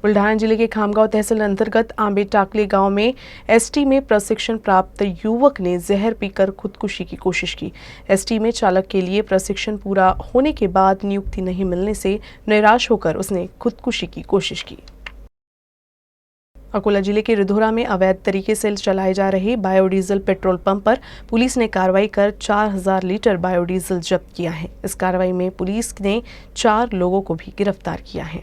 बुल्ढाना जिले के खामगांव तहसील अंतर्गत आंबे टाकले गांव में एसटी में प्रशिक्षण प्राप्त युवक ने जहर पीकर खुदकुशी की कोशिश की। एसटी में चालक के लिए प्रशिक्षण पूरा होने के बाद नियुक्ति नहीं मिलने से निराश होकर उसने खुदकुशी की कोशिश की। अकोला जिले के रिधोरा में अवैध तरीके से चलाए जा रहे बायोडीजल पेट्रोल पंप पर पुलिस ने कार्रवाई कर 4000 लीटर बायोडीजल जब्त किया है। इस कार्रवाई में पुलिस ने 4 लोगों को भी गिरफ्तार किया है।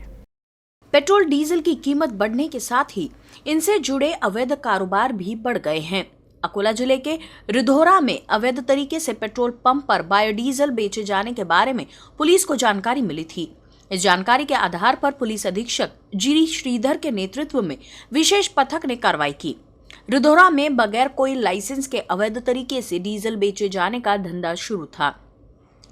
पेट्रोल डीजल की कीमत बढ़ने के साथ ही इनसे जुड़े अवैध कारोबार भी बढ़ गए हैं। अकोला जिले के रिधोरा में अवैध तरीके से पेट्रोल पंप पर बायोडीजल बेचे जाने के बारे में पुलिस को जानकारी मिली थी। इस जानकारी के आधार पर पुलिस अधीक्षक जी श्रीधर के नेतृत्व में विशेष पथक ने कार्रवाई की। रिधोरा में बगैर कोई लाइसेंस के अवैध तरीके से डीजल बेचे जाने का धंधा शुरू था।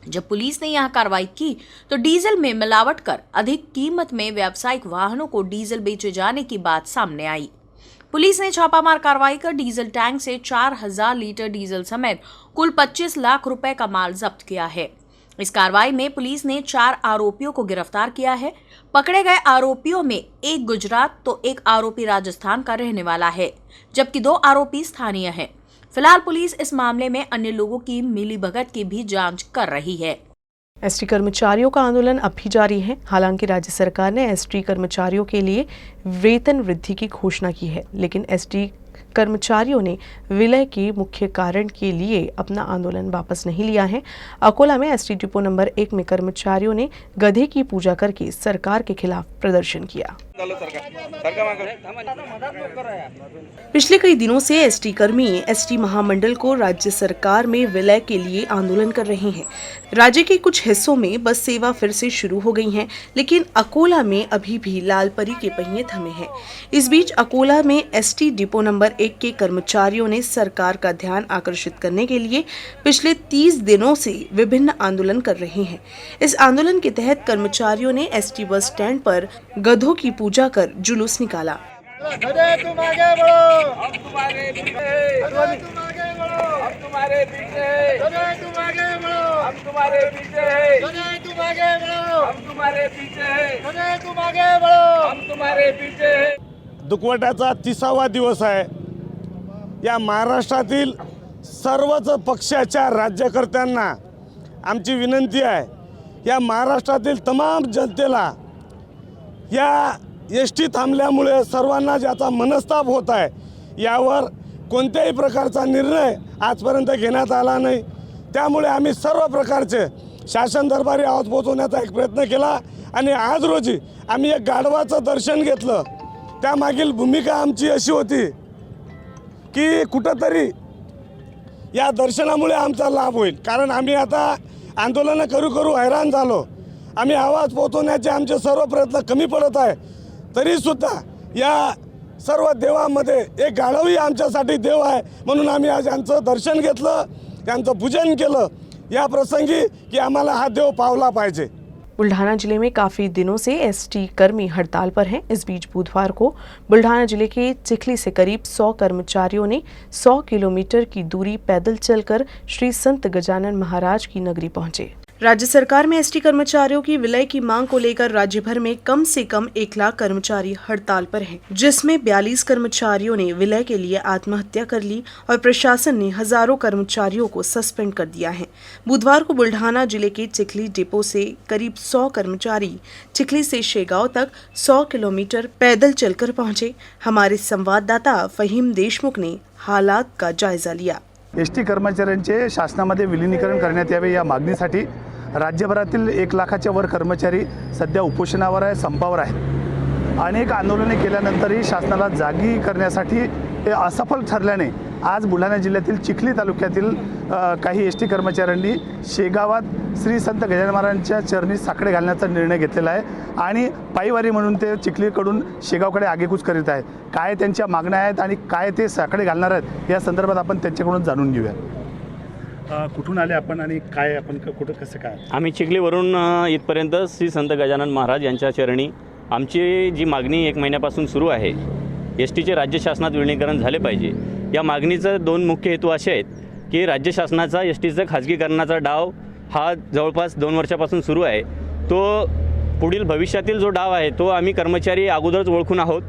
जब पुलिस ने यहां कार्रवाई की तो डीजल में मिलावट कर अधिक कीमत में व्यावसायिक वाहनों को डीजल बेचे जाने की बात सामने आई। पुलिस ने छापामार कार्रवाई कर डीजल टैंक से 4000 लीटर डीजल समेत कुल 25 लाख रुपए का माल जब्त किया है। इस कार्रवाई में पुलिस ने 4 आरोपियों को गिरफ्तार किया है। पकड़े गए आरोपियों में एक गुजरात तो एक आरोपी राजस्थान का रहने वाला है, जबकि 2 आरोपी स्थानीय हैं। फिलहाल पुलिस इस मामले में अन्य लोगों की मिलीभगत की भी जांच कर रही है। एसटी कर्मचारियों का आंदोलन अब भी जारी है। हालांकि राज्य सरकार ने एसटी कर्मचारियों के लिए वेतन वृद्धि की घोषणा की है, लेकिन एसटी कर्मचारियों ने विलय के मुख्य कारण के लिए अपना आंदोलन वापस नहीं लिया है। अकोला में एसटी डिपो नंबर 1 में कर्मचारियों ने गधे की पूजा करके सरकार के खिलाफ प्रदर्शन किया। पिछले कई दिनों से एसटी कर्मी एसटी महामंडल को राज्य सरकार में विलय के लिए आंदोलन कर रहे हैं। राज्य के कुछ हिस्सों में बस सेवा फिर से शुरू हो गई है, लेकिन अकोला में अभी भी लाल परी के पहिए थमे हैं। इस बीच अकोला में एसटी डिपो नंबर 1 के कर्मचारियों ने सरकार का ध्यान आकर्षित करने के लिए पिछले 30 दिनों से विभिन्न आंदोलन कर रहे हैं। इस आंदोलन के तहत कर्मचारियों ने एसटी बस स्टैंड पर गधों की पूजा कर जुलूस निकाला। तुम आगे बढ़ो, हम तुम्हारे पीछे, तुम आगे बढ़ो, हम तुम्हारे पीछे, तुम आगे बढ़ो, हम तुम्हारे पीछे, तुम आगे बढ़ो, हम तुम्हारे पीछे, तुम आगे बढ़ो, हम तुम्हारे पीछे। दुखवट्याचा 30वा दिवस आहे। या महाराष्ट्रातील सर्वच पक्षाच्या राज्यकर्त्यांना आमची विनंती आहे, या महाराष्ट्रातील तमाम जनतेला या एसटी थांबल्यामुळे सर्वांना ज्याचा मनस्ताप होत आहे, यावर कोणत्याही प्रकारचा निर्णय आजपर्यंत घेण्यात आला नाही। त्यामुळे आम्ही सर्व प्रकारचे शासन दरबारी आवाज पोहोचवण्याचा एक प्रयत्न केला आणि आज रोजी आम्ही एक गाढवाचं दर्शन घेतलं। त्यामागील भूमिका आमची अशी होती की कुठंतरी या दर्शनामुळे आमचा लाभ होईल, कारण आम्ही आता आंदोलन करू हैराण झालो। आम्ही आवाज पोहोचवण्याचे आमचे सर्व प्रयत्न कमी पडत आहे, तरी सुद्धा या सर्व देवामध्ये एक गाढवही आमच्यासाठी देव आहे, म्हणून आम्ही आज यांचं दर्शन घेतलं, त्यांचं पूजन केलं या प्रसंगी की आम्हाला हा देव पावला पाहिजे। बुल्ढाना जिले में काफी दिनों से एसटी कर्मी हड़ताल पर हैं। इस बीच बुधवार को बुल्ढाना जिले के चिखली से करीब 100 कर्मचारियों ने 100 किलोमीटर की दूरी पैदल चलकर श्री संत गजानन महाराज की नगरी पहुंचे। राज्य सरकार में एसटी कर्मचारियों की विलय की मांग को लेकर राज्य भर में कम से कम 1 लाख कर्मचारी हड़ताल पर हैं, जिसमें 42 कर्मचारियों ने विलय के लिए आत्महत्या कर ली और प्रशासन ने हजारों कर्मचारियों को सस्पेंड कर दिया है। बुधवार को बुल्ढाना जिले के चिखली डिपो से करीब 100 कर्मचारी चिखली से शेगांव तक 100 किलोमीटर पैदल चलकर पहुंचे। हमारे संवाददाता फहीम देशमुख ने हालात का जायजा लिया। एसटी कर्मचाऱ्यांचे शासनामध्ये विलीनीकरण करण्यात यावे या मागणीसाठी राज्यभरातील 1 लाखाच्या वर कर्मचारी सध्या उपोषणावर आहे, संपावर आहे। अनेक आंदोलने केल्यानंतरही शासनाला जागी करण्यासाठी हे असफल ठरल्याने आज बुलढाणा जिल्ह्यातील चिखली तालुक्यातील काही एसटी कर्मचाऱ्यांनी शेगावात श्री संत गजानन महाराजांच्या चरणी साकडे घालण्याचा निर्णय घेतलेला आहे आणि पायवारी म्हणून ते चिखलीकडून शेगावकडे आगेकूच करीत आहेत। काय त्यांच्या मागण्या आहेत आणि काय ते साकडे घालणार आहेत या संदर्भात आपण त्यांच्याकडून जाणून घेऊया। कुठून आले आपण आणि काय आपण कुठं कसं काय? आम्ही चिखलीवरून इथपर्यंत श्री संत गजानन महाराज यांच्या चरणी आमची जी मागणी 1 महिन्यापासून सुरू आहे, एसटीचे राज्य शासनात विलीनीकरण झाले पाहिजे। या मागणीचे 2 मुख्य हेतू असे आहेत की राज्य शासनाचा एसटीचा खाजगीकरणाचा डाव हा जवळपास 2 वर्षापासून सुरू आहे, तो पुढील भविष्यातील जो डाव आहे तो आम्ही कर्मचारी अगोदरच ओळखून आहोत,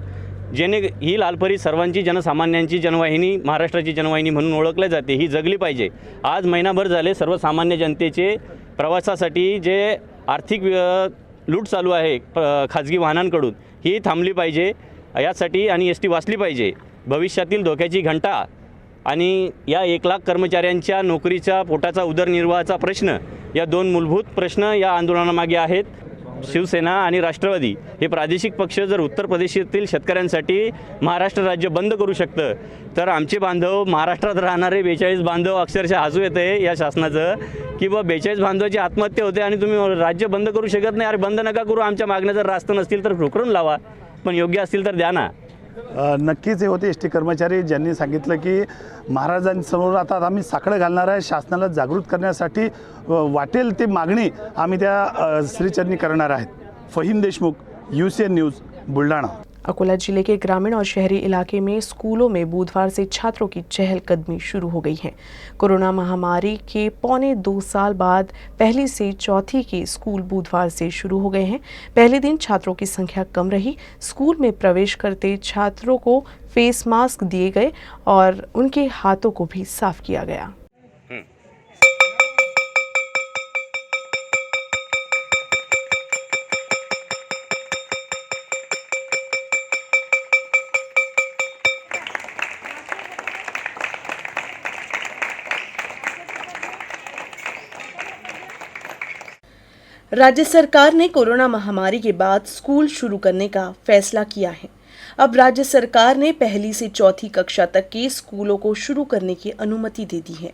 जेणे ही लालपरी सर्वांची जनसामान्यांची जनवाहिनी, महाराष्ट्राची जनवाहिनी म्हणून ओळखली जाते, ही जगली पाहिजे। आज महिनाभर झाले सर्वसामान्य जनतेचे प्रवासासाठी जे आर्थिक लूट चालू आहे खाजगी वाहनांकडून, ही थांबली पाहिजे यासाठी आणि एस टी वाचली पाहिजे। भविष्यातील धोक्याची घंटा आणि या 1 लाख कर्मचाऱ्यांच्या नोकरीचा, पोटाचा, उदरनिर्वाहाचा प्रश्न, या 2 मूलभूत प्रश्न या आंदोलनामागे आहेत। शिवसेना आणि राष्ट्रवादी हे प्रादेशिक पक्ष जर उत्तर प्रदेशातील शेतकऱ्यांसाठी महाराष्ट्र राज्य बंद करू शकतं, तर आमचे बांधव, महाराष्ट्रात राहणारे 42 बांधव अक्षरशः हसू येते या शासनाचं की बा 42 बांधवाची आत्महत्या होते आणि तुम्ही राज्य बंद करू शकत नाही। अरे बंद नका करू, आमच्या मागण्या जर रास्त नसतील तर ठोकरून लावा, पण योग्य असतील तर द्या ना। नक्कीच हे होते एस टी कर्मचारी ज्यांनी सांगितलं की महाराजांसमोर आता आम्ही साकडं घालणार आहे, शासनाला जागृत करण्यासाठी वाटेल ती मागणी आम्ही त्या श्रीचरणी करणार आहेत। Faheem Deshmukh, UCN news, Buldhana. अकोला जिले के ग्रामीण और शहरी इलाके में स्कूलों में बुधवार से छात्रों की चहलकदमी शुरू हो गई है। कोरोना महामारी के 2.25 साल बाद पहली से चौथी के स्कूल बुधवार से शुरू हो गए हैं। पहले दिन छात्रों की संख्या कम रही। स्कूल में प्रवेश करते छात्रों को फेस मास्क दिए गए और उनके हाथों को भी साफ किया गया। राज्य सरकार ने कोरोना महामारी के बाद स्कूल शुरू करने का फैसला किया है। अब राज्य सरकार ने पहली से चौथी कक्षा तक के स्कूलों को शुरू करने की अनुमति दे दी है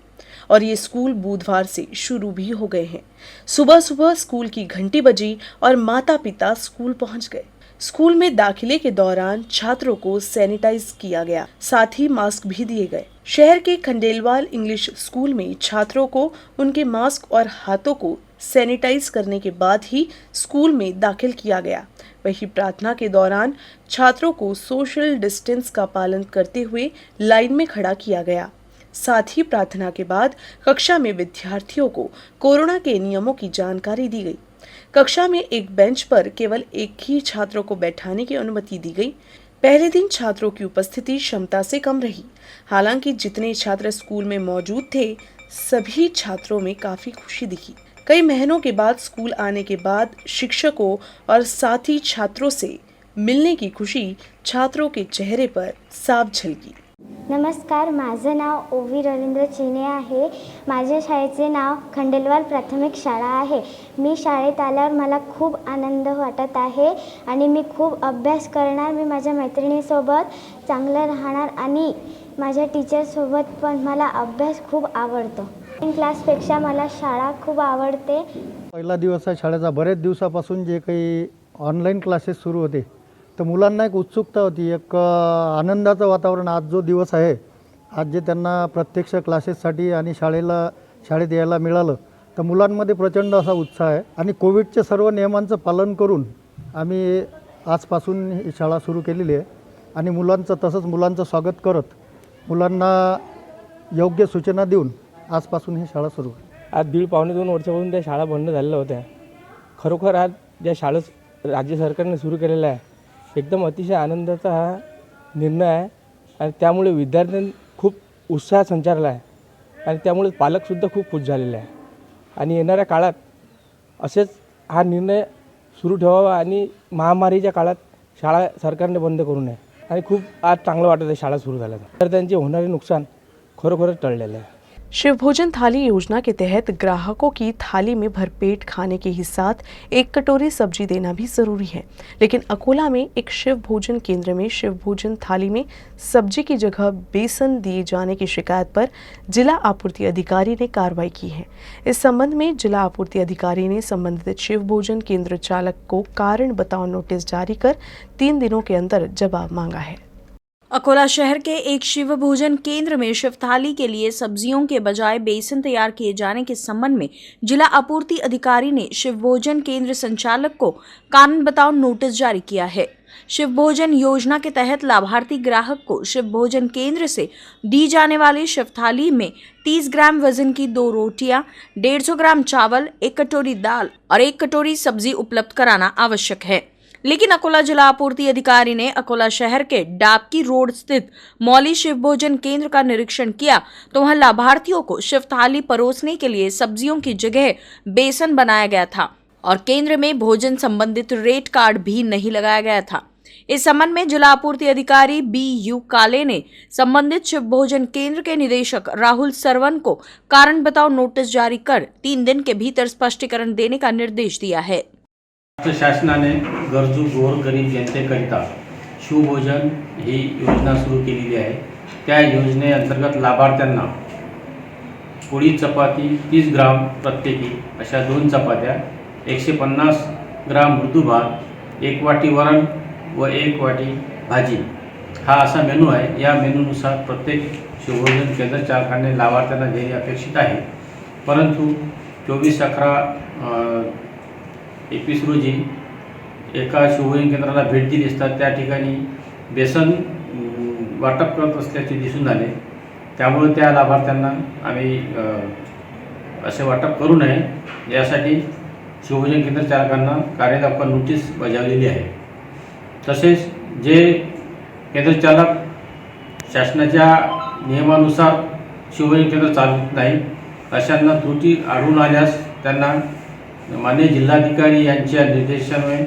और ये स्कूल बुधवार से शुरू भी हो गए हैं। सुबह सुबह स्कूल की घंटी बजी और माता पिता स्कूल पहुंच गए। स्कूल में दाखिले के दौरान छात्रों को सैनिटाइज किया गया, साथ ही मास्क भी दिए गए। शहर के खंडेलवाल इंग्लिश स्कूल में छात्रों को उनके मास्क और हाथों को सैनिटाइज करने के बाद ही स्कूल में दाखिल किया गया। वहीं प्रार्थना के दौरान छात्रों को सोशल डिस्टेंस का पालन करते हुए लाइन में खड़ा किया गया। साथ ही प्रार्थना के बाद कक्षा में विद्यार्थियों को कोरोना के नियमों की जानकारी दी गई। कक्षा में एक बेंच पर केवल एक ही छात्रों को बैठाने की अनुमति दी गई। पहले दिन छात्रों की उपस्थिति क्षमता से कम रही। हालांकि जितने छात्र स्कूल में मौजूद थे, सभी छात्रों में काफी खुशी दिखी। कई महीनों के बाद स्कूल आने के बाद शिक्षकों और साथी छात्रों से मिलने की खुशी छात्रों के चेहरे पर साफ झलकी। नमस्कार, माझं नाव ओवी रवींद्र चिने आहे। माझ्या शाळेचे नाव खंडेलवाल प्राथमिक शाळा आहे। मी शाळेत आल्यावर मला खूप आनंद वाटत आहे आणि मी खूप अभ्यास करणार। मी माझ्या मैत्रिणीसोबत चांगलं राहणार आणि माझ्या टीचरसोबत पण मला अभ्यास खूप आवडतो। क्लासपेक्षा मला शाळा खूप आवडते। पहिला दिवस आहे शाळेचा। बरेच दिवसापासून जे काही ऑनलाईन क्लासेस सुरू होते, तर मुलांना एक उत्सुकता होती, एक आनंदाचं वातावरण। आज जो दिवस आहे, आज जे त्यांना प्रत्यक्ष क्लासेससाठी आणि शाळेत यायला मिळालं, तर मुलांमध्ये प्रचंड असा उत्साह आहे। आणि कोविडच्या सर्व नियमांचं पालन करून आम्ही आजपासून ही शाळा सुरू केलेली आहे आणि मुलांचं स्वागत करत मुलांना योग्य सूचना देऊन आजपासून ही शाळा सुरू आहे। आज 1.5-2 वर्षापासून त्या शाळा बंद झालेल्या होत्या। खरोखर आज ज्या शाळा राज्य सरकारने सुरू केलेला आहे, एकदम अतिशय आनंदाचा हा निर्णय आहे आणि त्यामुळे विद्यार्थ्यांनी खूप उत्साह संचारला आहे आणि त्यामुळे पालकसुद्धा खूप खुश झालेले आहे। आणि येणाऱ्या काळात असेच हा निर्णय सुरू ठेवावा आणि महामारीच्या काळात शाळा सरकारने बंद करू नये। आणि खूप आज चांगलं वाटत आहे शाळा सुरू झाल्यानं। तर त्यांचे होणारे नुकसान खरोखरच टळलेलं आहे। शिव भोजन थाली योजना के तहत ग्राहकों की थाली में भरपेट खाने के ही साथ एक कटोरी सब्जी देना भी जरूरी है। लेकिन अकोला में एक शिव भोजन केंद्र में शिव भोजन थाली में सब्जी की जगह बेसन दिए जाने की शिकायत पर जिला आपूर्ति अधिकारी ने कार्रवाई की है। इस संबंध में जिला आपूर्ति अधिकारी ने संबंधित शिव भोजन केंद्र चालक को कारण बताओ नोटिस जारी कर 3 दिनों के अंदर जवाब मांगा है। अकोला शहर के एक शिव भोजन केंद्र में शिव थाली के लिए सब्जियों के बजाय बेसन तैयार किए जाने के संबंध में जिला आपूर्ति अधिकारी ने शिव भोजन केंद्र संचालक को कारण बताओ नोटिस जारी किया है। शिव भोजन योजना के तहत लाभार्थी ग्राहक को शिव भोजन केंद्र से दी जाने वाली शिव थाली में 30 ग्राम वजन की 2 रोटियां, 150 ग्राम चावल, 1 कटोरी दाल और 1 कटोरी सब्जी उपलब्ध कराना आवश्यक है। लेकिन अकोला जिला आपूर्ति अधिकारी ने अकोला शहर के डाबकी रोड स्थित मौली शिव भोजन केंद्र का निरीक्षण किया तो वहां लाभार्थियों को शिव थाली परोसने के लिए सब्जियों की जगह बेसन बनाया गया था और केंद्र में भोजन संबंधित रेट कार्ड भी नहीं लगाया गया था। इस संबंध में जिला आपूर्ति अधिकारी BU काले ने संबंधित शिव भोजन केंद्र के निदेशक राहुल सरवन को कारण बताओ नोटिस जारी कर 3 दिन के भीतर स्पष्टीकरण देने का निर्देश दिया है। शासनाने गरजू गोरगरीब जनतेकरिता शिवभोजन ही योजना सुरू केलेली आहे। त्या योजनेअंतर्गत लाभार्थ्यांना पोळी चपाती 30 ग्राम प्रत्येकी अशा 2 चपात्या, 150 ग्राम मृदू भात, 1 वाटी वरण व 1 वाटी भाजी हा असा मेनू आहे। या मेनूनुसार प्रत्येक शिवभोजन केंद्र चालकाने लाभार्थ्यांना देणे अपेक्षित आहे। परंतु 24/11/21 रोजी एका शिवभोजन केंद्राला भेट दिली असता त्या ठिकाणी बेसन वाटप करत असल्याचे दिसून आले। त्यामुळे त्या लाभार्थ्यांना आम्ही असे वाटप करू नये यासाठी शिवभोजन केंद्र चालकांना कार्यदाखवा नोटीस बजावलेली आहे। तसेच जे केंद्र चालक शासनाच्या नियमानुसार शिवभोजन केंद्र चालवत नाही अशांना त्रुटी आढळून आल्यास त्यांना माननीय जिल्हाधिकारी यांच्या निर्देशान्वये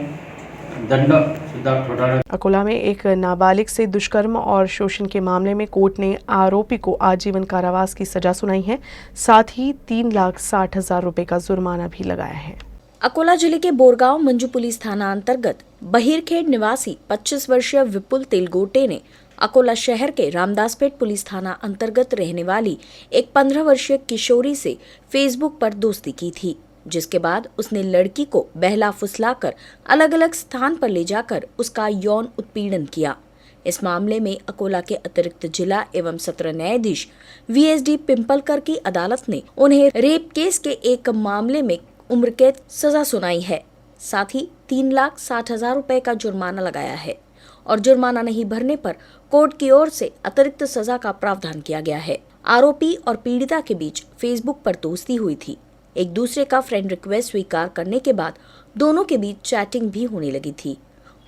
दंड सुद्धा ठोठावण्यात। अकोला में एक नाबालिग से दुष्कर्म और शोषण के मामले में कोर्ट ने आरोपी को आजीवन कारावास की सजा सुनाई है, साथ ही 3,60,000 रुपए का जुर्माना भी लगाया है। अकोला जिले के बोरगांव मंजू पुलिस थाना अंतर्गत बहिरखेड़ निवासी 25 वर्षीय विपुल तेलगोटे ने अकोला शहर के रामदासपेट पुलिस थाना अंतर्गत रहने वाली एक 15 वर्षीय किशोरी से फेसबुक पर दोस्ती की थी, जिसके बाद उसने लड़की को बहला फुसलाकर अलग अलग स्थान पर ले जाकर उसका यौन उत्पीड़न किया। इस मामले में अकोला के अतिरिक्त जिला एवं सत्र न्यायाधीश VSD पिंपलकर की अदालत ने उन्हें रेप केस के एक मामले में उम्र कैद सजा सुनाई है, साथ ही 3,60,000 रुपए का जुर्माना लगाया है और जुर्माना नहीं भरने पर कोर्ट की ओर से अतिरिक्त सजा का प्रावधान किया गया है। आरोपी और पीड़िता के बीच फेसबुक पर दोस्ती हुई थी। एक दूसरे का फ्रेंड रिक्वेस्ट स्वीकार करने के बाद दोनों के बीच चैटिंग भी होने लगी थी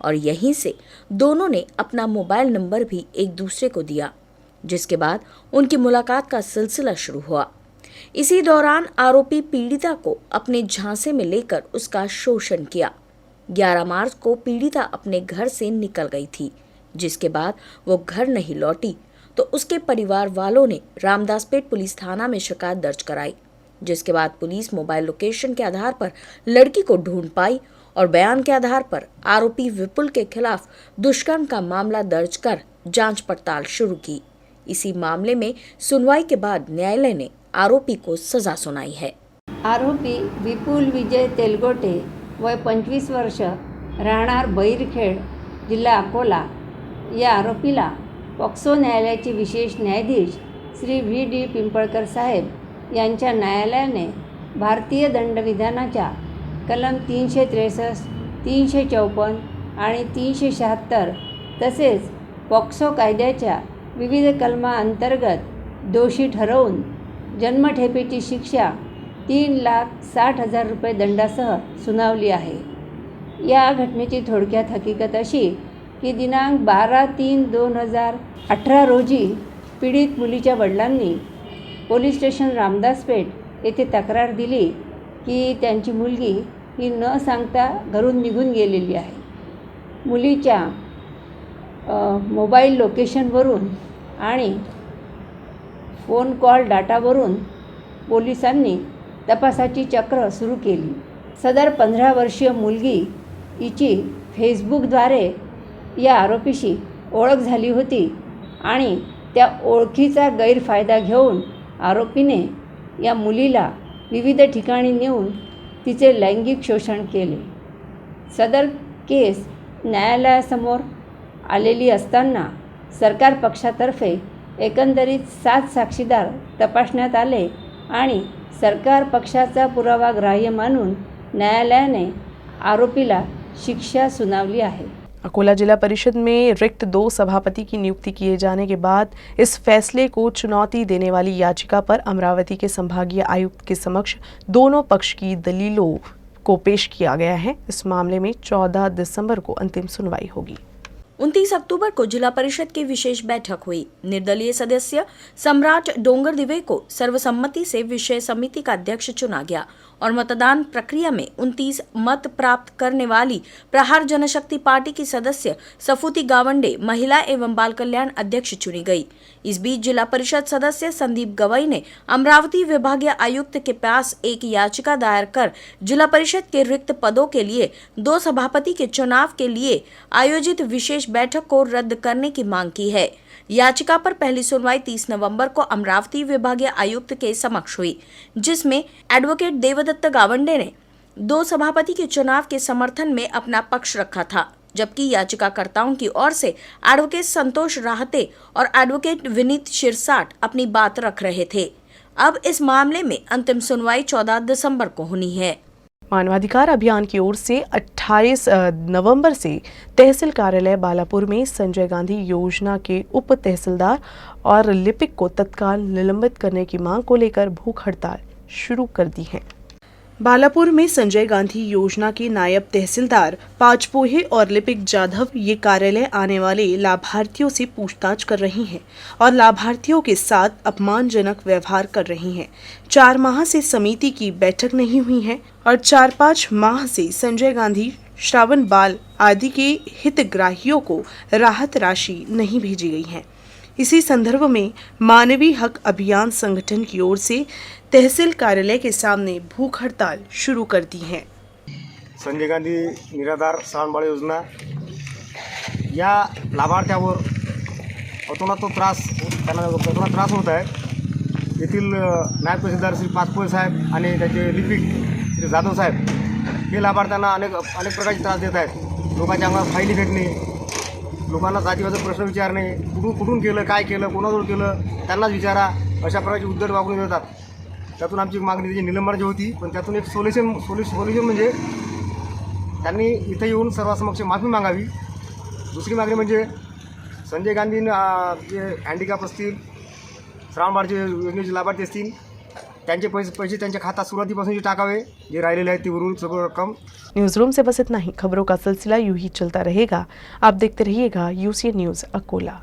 और यहीं से दोनों ने अपना मोबाइल नंबर भी एक दूसरे को दिया, जिसके बाद उनकी मुलाकात का सिलसिला शुरू हुआ। इसी दौरान आरोपी पीड़िता को अपने झांसे में लेकर उसका शोषण किया। 11 मार्च को पीड़िता अपने घर से निकल गई थी, जिसके बाद वो घर नहीं लौटी तो उसके परिवार वालों ने रामदासपेट पुलिस थाना में शिकायत दर्ज कराई, जिसके बाद पुलिस मोबाइल लोकेशन के आधार पर लड़की को ढूंढ पाई और बयान के आधार पर आरोपी विपुल के खिलाफ दुष्कर्म का मामला दर्ज कर जांच पड़ताल शुरू की। इसी मामले में सुनवाई के बाद न्यायालय ने आरोपी को सजा सुनाई है। आरोपी विपुल विजय तेलगोटे वय 25 वर्ष राहणार बहिरखेड जिल्हा अकोला या आरोपीला पॉक्सो न्यायालयाचे विशेष न्यायाधीश श्री VD पिंपळकर साहेब यांच्या न्यायालयाने भारतीय दंडविधानाच्या कलम 363, 354 आणि 376 तसेच पॉक्सो कायद्याच्या विविध कलमांतर्गत दोषी ठरवून जन्मठेपेची शिक्षा 3,60,000 रुपये दंडासह सुनावली आहे। या घटनेची थोडक्यात हकीकत अशी की दिनांक 12/3/2018 रोजी पीडित मुलीच्या वडिलांनी पोलीस स्टेशन रामदासपेठ येथे तक्रार दिली की त्यांची मुलगी ही न सांगता घरून निघून गेलेली आहे। मुलीच्या मोबाईल लोकेशनवरून आणि फोन कॉल डाटावरून पोलिसांनी तपासाची चक्र सुरू केली। सदर 15 वर्षीय मुलगी हिची फेसबुकद्वारे या आरोपीशी ओळख झाली होती आणि त्या ओळखीचा गैरफायदा घेऊन आरोपीने या मुलीला विविध ठिकाणी नेऊन तिचे लैंगिक शोषण केले। सदर केस न्यायालयासमोर आलेली असताना सरकार पक्षातर्फे एकंदरीत 7 साक्षीदार तपासण्यात आले आणि सरकार पक्षाचा पुरावा ग्राह्य मानून न्यायालयाने आरोपीला शिक्षा सुनावली आहे। अकोला जिला परिषद में रिक्त 2 सभापति की नियुक्ति किए जाने के बाद इस फैसले को चुनौती देने वाली याचिका पर अमरावती के संभागीय आयुक्त के समक्ष दोनों पक्ष की दलीलों को पेश किया गया है। इस मामले में 14 दिसंबर को अंतिम सुनवाई होगी। 29 अक्टूबर को जिला परिषद की विशेष बैठक हुई। निर्दलीय सदस्य सम्राट डोंगर दिवे को सर्वसम्मति से विषय समिति का अध्यक्ष चुना गया और मतदान प्रक्रिया में 29 मत प्राप्त करने वाली प्रहार जनशक्ति पार्टी की सदस्य सफूती गावंडे महिला एवं बाल कल्याण अध्यक्ष चुनी गई। इस बीच जिला परिषद सदस्य संदीप गवई ने अमरावती विभागीय आयुक्त के पास एक याचिका दायर कर जिला परिषद के रिक्त पदों के लिए 2 सभापति के चुनाव के लिए आयोजित विशेष बैठक को रद्द करने की मांग की है। याचिका पर पहली सुनवाई 30 नवंबर को अमरावती विभागीय आयुक्त के समक्ष हुई, जिसमें एडवोकेट देवदत्त गावंडे ने 2 सभापति के चुनाव के समर्थन में अपना पक्ष रखा था, जबकि याचिकाकर्ताओं की ओर से एडवोकेट संतोष राहते और एडवोकेट विनीत शिरसाट अपनी बात रख रहे थे। अब इस मामले में अंतिम सुनवाई 14 दिसंबर को होनी है। मानवाधिकार अभियान की ओर से 28 नवंबर से तहसील कार्यालय बालापुर में संजय गांधी योजना के उप तहसीलदार और लिपिक को तत्काल निलंबित करने की मांग को लेकर भूख हड़ताल शुरू कर दी है। बालापुर में संजय गांधी योजना के नायब तहसीलदार पाचपोहे और लिपिक जाधव ये कार्यालय आने वाले लाभार्थियों से पूछताछ कर रही हैं और लाभार्थियों के साथ अपमानजनक व्यवहार कर रही हैं। 4 माह से समिति की बैठक नहीं हुई है और 4-5 माह से संजय गांधी, श्रावण बाल आदि के हितग्राहियों को राहत राशि नहीं भेजी गई है। इसी संदर्भ में मानवीय हक अभियान संगठन की ओर से तहसील कार्यालय के सामने भूख हड़ताल शुरू कर दी है। संजय गांधी निराधार श्रावण योजना या लाभार्थ्यावर त्यांना त्रास होत आहे। येथील नायब तहसीलदार श्री पाचपोळे साहेब आणि त्याचे लिपिक श्री जाधव साहेब हे लाभार्थ्यांना अनेक प्रकारचे त्रास देत आहेत। लोकांच्या अंगावर फायली फेकणे, लोकांना जातीवाचा प्रश्न विचारणे, कुठून केलं, काय केलं, कोणाजवळ केलं त्यांनाच विचारा, अशा प्रकारची उद्धट वागणूक देतात। त्यातून आमची मागणी त्याची निलंबनाची होती, पण त्यातून एक सोल्युशन म्हणजे त्यांनी इथे येऊन सर्वांसमक्ष माफी मागावी। दुसरी मागणी म्हणजे संजय गांधी जे हँडिकॅप असतील, श्रावणबाळचे योजनेचे लाभार्थी असतील, त्यांचे पैसे त्यांच्या खात्यात सुरुवातीपासून टाकावे, जे राहिलेले आहेत ते उरून सगळं रक्कम। न्यूज रूम से बस इतना ही। खबरों का सिलसिला यूं ही चलता रहेगा। आप देखते रहिएगा UCN न्यूज़ अकोला।